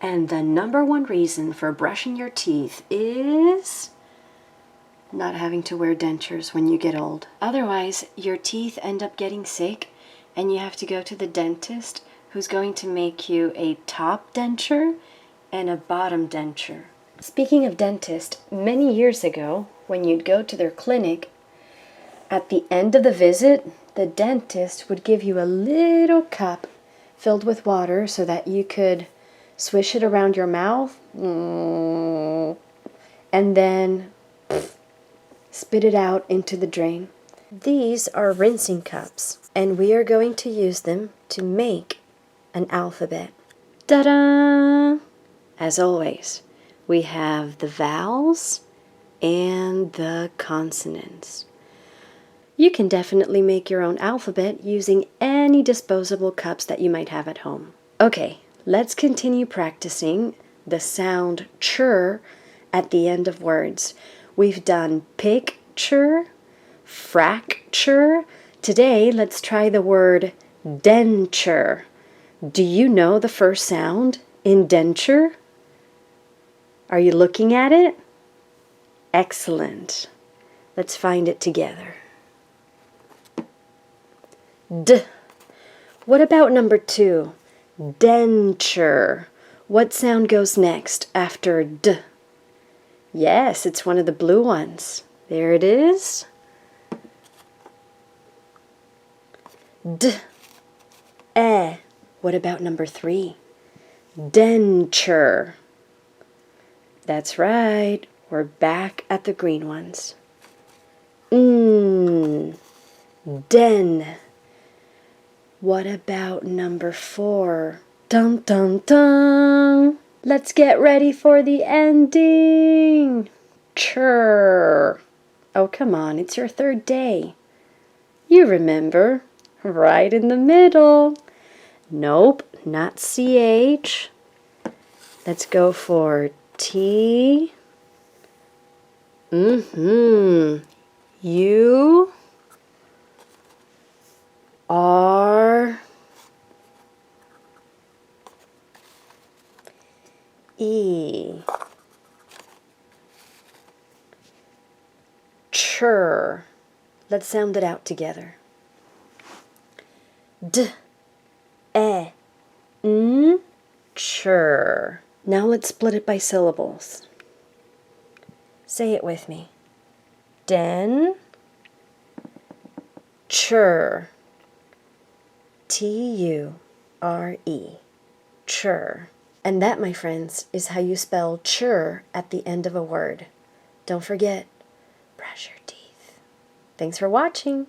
And the number one reason for brushing your teeth is not having to wear dentures when you get old. Otherwise, your teeth end up getting sick and you have to go to the dentist who's going to make you a top denture and a bottom denture. Speaking of dentist, many years ago, when you'd go to their clinic, at the end of the visit, the dentist would give you a little cup filled with water so that you could swish it around your mouth and then spit it out into the drain. These are rinsing cups, and we are going to use them to make an alphabet. Ta-da! As always, we have the vowels and the consonants. You can definitely make your own alphabet using any disposable cups that you might have at home. Okay, let's continue practicing the sound ture at the end of words. We've done picture, fracture. Today, let's try the word denture. Do you know the first sound in denture? Are you looking at it? Excellent. Let's find it together. D. What about number 2? Denture. What sound goes next after D? Yes, it's one of the blue ones. There it is. D. E. What about number 3? Denture. That's right. We're back at the green ones. Den. What about number 4? Dun dun dun. Let's get ready for the ending. Chur. Oh, come on, it's your 3rd day. You remember, right in the middle. Nope, not CH. Let's go for T. U. R. E. Chur. Let's sound it out together. D. E. N. Chur. Now let's split it by syllables. Say it with me. Den. Chur. T-U-R-E. Chur. And that, my friends, is how you spell chur at the end of a word. Don't forget, brush your teeth. Thanks for watching.